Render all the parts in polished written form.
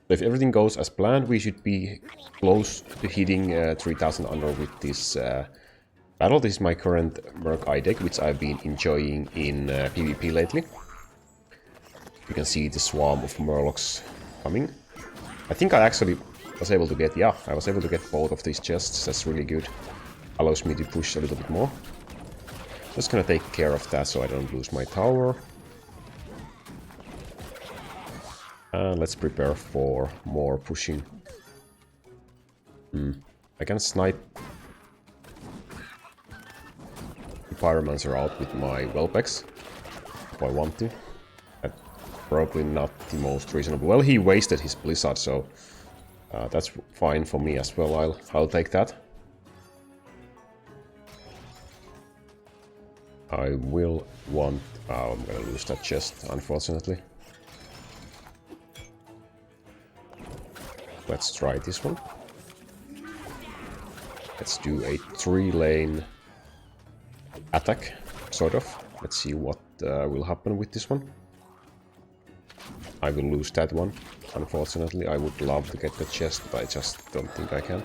If everything goes as planned, we should be close to hitting 3000 under with this battle. This is my current Murk-Eye deck, which I've been enjoying in PvP lately. You can see the swarm of Murlocs coming. I think I actually was able to get, yeah, I was able to get both of these chests. That's really good. Allows me to push a little bit more. Just gonna take care of that so I don't lose my tower. And let's prepare for more pushing. I can snipe the Pyromancer out with my Whelpex if I want to. That's probably not the most reasonable. Well, he wasted his Blizzard, so that's fine for me as well. I'll take that. I will want... Oh, I'm gonna lose that chest, unfortunately. Let's try this one. Let's do a 3-lane attack, sort of. Let's see what will happen with this one. I will lose that one, unfortunately. I would love to get the chest, but I just don't think I can.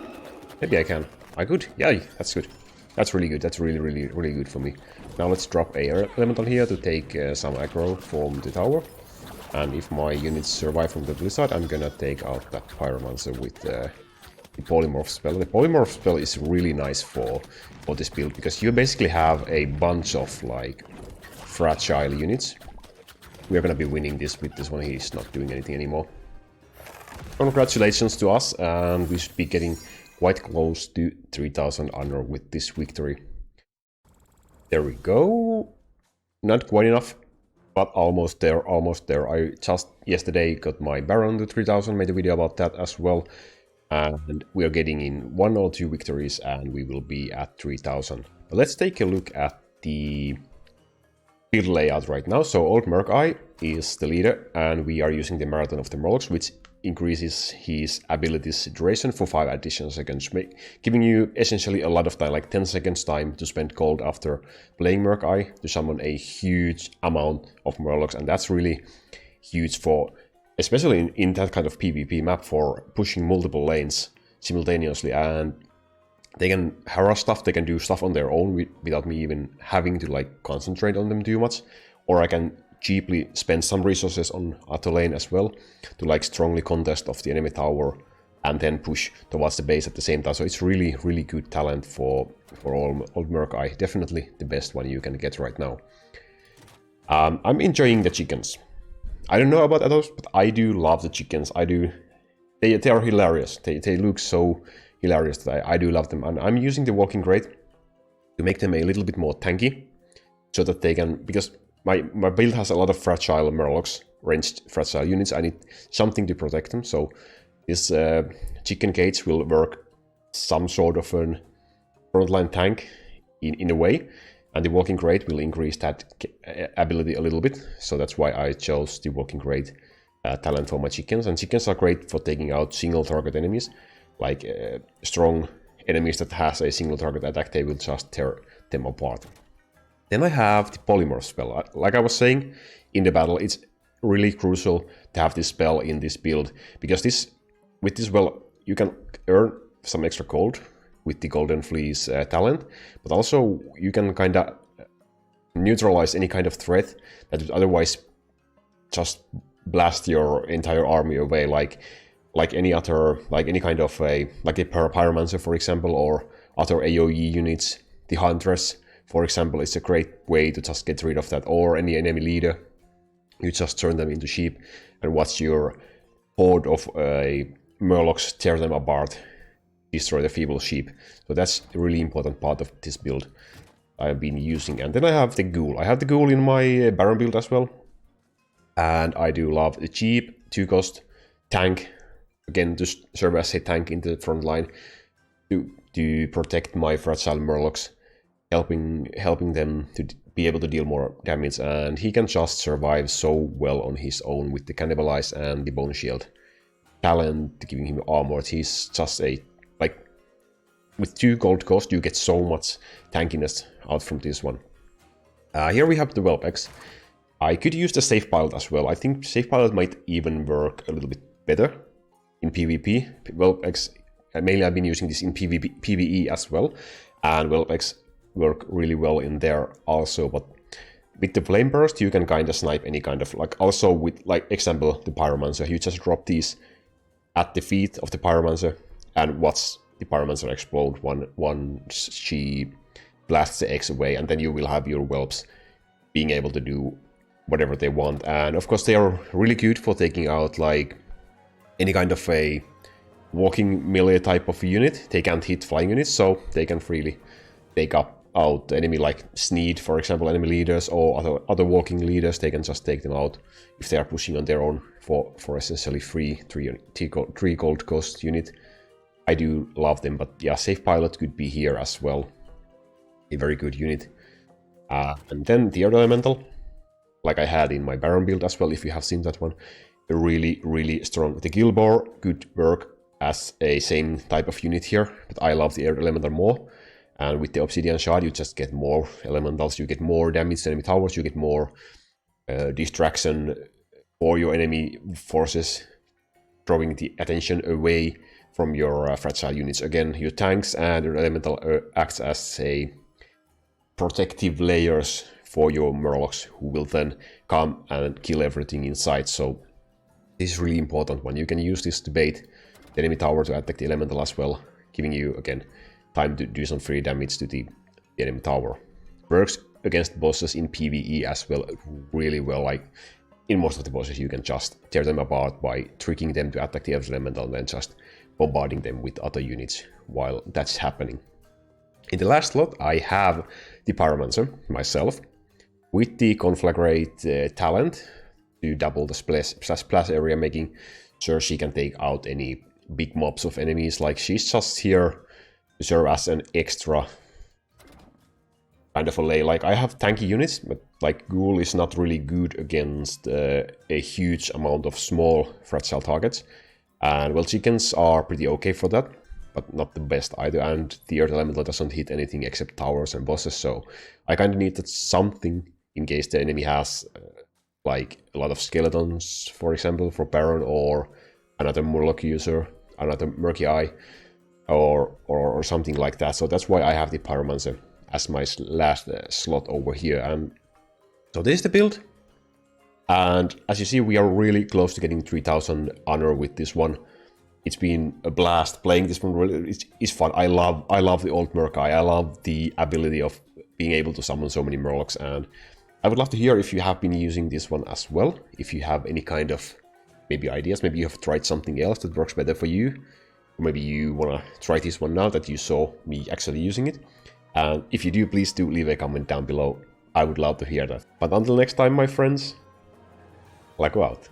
Maybe I can. I could. Yay, that's good. That's really good. That's really good for me. Now let's drop a elemental here to take some aggro from the tower. And if my units survive from the Blizzard, I'm gonna take out that Pyromancer with the Polymorph spell. The Polymorph spell is really nice for this build, because you basically have a bunch of, like, fragile units. We're gonna be winning this with this one. He's not doing anything anymore. Congratulations to us, and we should be getting quite close to 3000 honor with this victory. There we go. Not quite enough, but almost there, almost there. I just yesterday got my Baron to 3000, made a video about that as well. And we are getting in 1 or 2 victories and we will be at 3000. But let's take a look at the build layout right now. So Old Murk-Eye is the leader, and we are using the Marathon of the Murlocs, which increases his abilities duration for 5 additional seconds, giving you essentially a lot of time, like 10 seconds time to spend gold after playing Murk-Eye to summon a huge amount of Murlocs. And that's really huge for, especially in that kind of PvP map, for pushing multiple lanes simultaneously. And they can harass stuff, they can do stuff on their own without me even having to, like, concentrate on them too much. Or I can cheaply spend some resources on other lane as well to, like, strongly contest off the enemy tower and then push towards the base at the same time. So it's really good talent for Old Murk-Eye. Definitely the best one you can get right now. I'm enjoying the chickens. I don't know about others, but I do love the chickens. I do. They are hilarious. They look so hilarious that I do love them. And I'm using the Walking Crate to make them a little bit more tanky, so that they can, because my build has a lot of fragile Murlocs, ranged fragile units. I need something to protect them. So this chicken cage will work some sort of an frontline tank in a way. And the Walking Crate will increase that ability a little bit. So that's why I chose the Walking Crate talent for my chickens. And chickens are great for taking out single target enemies. Like strong enemies that has a single target attack, they will just tear them apart. Then I have the Polymorph spell. Like I was saying, in the battle, it's really crucial to have this spell in this build. Because with this spell, you can earn some extra gold with the Golden Fleece talent, but also you can kind of neutralize any kind of threat that would otherwise just blast your entire army away, like any other, like any kind of like a Pyromancer, for example, or other AoE units. The Huntress, for example, is a great way to just get rid of that, or any enemy leader. You just turn them into sheep and watch your horde of Murlocs tear them apart, destroy the feeble sheep. So that's a really important part of this build I've been using. And then I have the Ghoul. I have the Ghoul in my Baron build as well. And I do love the cheap 2-cost tank. Again, just serve as a tank in the front line to protect my fragile Murlocs, helping them to be able to deal more damage. And he can just survive so well on his own with the Cannibalize and the Bone Shield talent, giving him armor. He's just a, like, with 2 gold cost, you get so much tankiness out from this one. Here we have the Whelpex. I could use the Safe Pilot as well. I think Safe Pilot might even work a little bit better in PvP. Whelp-Eggs, mainly I've been using this in PvE as well, and Whelp-Eggs work really well in there also, but with the Flame Burst you can kind of snipe any kind of, like, also with, like, example, the Pyromancer. You just drop these at the feet of the Pyromancer and watch the Pyromancer explode once she blasts the eggs away, and then you will have your whelps being able to do whatever they want. And of course they are really good for taking out, like, any kind of a walking melee type of unit. They can't hit flying units, so they can freely take out enemy, like Sneed, for example, enemy leaders, or other walking leaders. They can just take them out if they are pushing on their own for essentially free 3 gold cost unit. I do love them, but yeah, Safe Pilot could be here as well. A very good unit. And then the Earth Elemental, like I had in my Baron build as well, if you have seen that one. Really, really strong. The Gilbor could work as a same type of unit here, but I love the Earth Elemental more. And with the Obsidian Shard, you just get more elementals, you get more damage to enemy towers, you get more distraction for your enemy forces, drawing the attention away from your fragile units. Again, your tanks and your elemental acts as a protective layers for your Murlocs, who will then come and kill everything in sight. So this is really important one. You can use this to bait the enemy tower to attack the elemental as well, giving you, again, time to do some free damage to the enemy tower. Works against bosses in PvE as well really well. Like, in most of the bosses you can just tear them apart by tricking them to attack the elemental and then just bombarding them with other units while that's happening. In the last slot I have the Pyromancer myself with the Conflagrate talent to double the splash area, making sure she can take out any big mobs of enemies. Like, she's just here to serve as an extra kind of a lay. Like, I have tanky units, but like Ghoul is not really good against a huge amount of small fragile targets. And well, chickens are pretty okay for that, but not the best either. And the Earth Elemental doesn't hit anything except towers and bosses, so I kind of needed something in case the enemy has like a lot of skeletons, for example, for Baron, or another Murloc user, another Murk-Eye, or something like that. So that's why I have the Pyromancer as my last slot over here. And so this is the build. And as you see, we are really close to getting 3000 honor with this one. It's been a blast playing this one. Really, it's fun. I love the Old Murk-Eye. I love the ability of being able to summon so many Murlocs, and I would love to hear if you have been using this one as well. If you have any kind of maybe ideas, maybe you have tried something else that works better for you, or maybe you want to try this one now that you saw me actually using it. And if you do, please do leave a comment down below. I would love to hear that. But until next time, my friends, Laku out.